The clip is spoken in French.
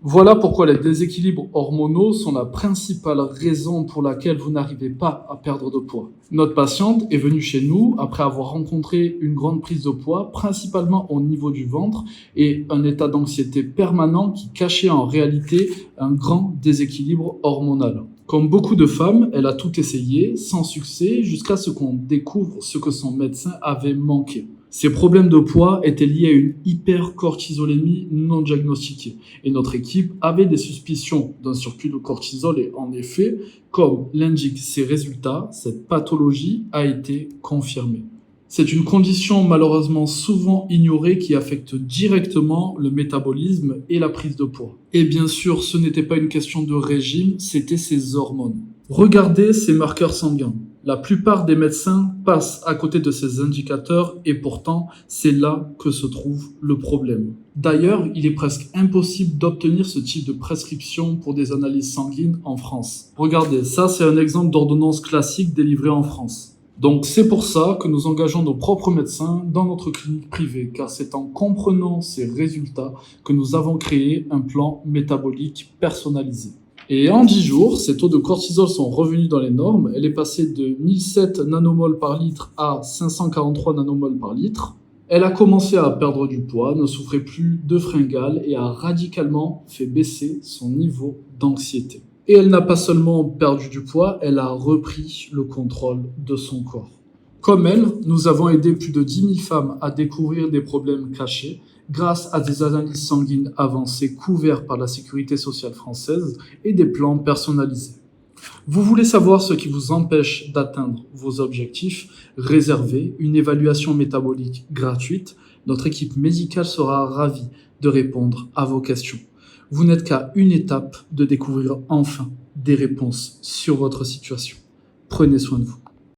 Voilà pourquoi les déséquilibres hormonaux sont la principale raison pour laquelle vous n'arrivez pas à perdre de poids. Notre patiente est venue chez nous après avoir rencontré une grande prise de poids, principalement au niveau du ventre, et un état d'anxiété permanent qui cachait en réalité un grand déséquilibre hormonal. Comme beaucoup de femmes, elle a tout essayé, sans succès, jusqu'à ce qu'on découvre ce que son médecin avait manqué. Ces problèmes de poids étaient liés à une hypercortisolémie non diagnostiquée. Et notre équipe avait des suspicions d'un surplus de cortisol et en effet, comme l'indiquent ses résultats, cette pathologie a été confirmée. C'est une condition malheureusement souvent ignorée qui affecte directement le métabolisme et la prise de poids. Et bien sûr, ce n'était pas une question de régime, c'était ses hormones. Regardez ces marqueurs sanguins. La plupart des médecins passent à côté de ces indicateurs et pourtant, c'est là que se trouve le problème. D'ailleurs, il est presque impossible d'obtenir ce type de prescription pour des analyses sanguines en France. Regardez, ça c'est un exemple d'ordonnance classique délivrée en France. Donc c'est pour ça que nous engageons nos propres médecins dans notre clinique privée, car c'est en comprenant ces résultats que nous avons créé un plan métabolique personnalisé. Et en 10 jours, ces taux de cortisol sont revenus dans les normes. Elle est passée de 1007 nanomoles par litre à 543 nanomoles par litre. Elle a commencé à perdre du poids, ne souffrait plus de fringales et a radicalement fait baisser son niveau d'anxiété. Et elle n'a pas seulement perdu du poids, elle a repris le contrôle de son corps. Comme elle, nous avons aidé plus de 10 000 femmes à découvrir des problèmes cachés grâce à des analyses sanguines avancées couvertes par la Sécurité sociale française et des plans personnalisés. Vous voulez savoir ce qui vous empêche d'atteindre vos objectifs? Réservez une évaluation métabolique gratuite. Notre équipe médicale sera ravie de répondre à vos questions. Vous n'êtes qu'à une étape de découvrir enfin des réponses sur votre situation. Prenez soin de vous.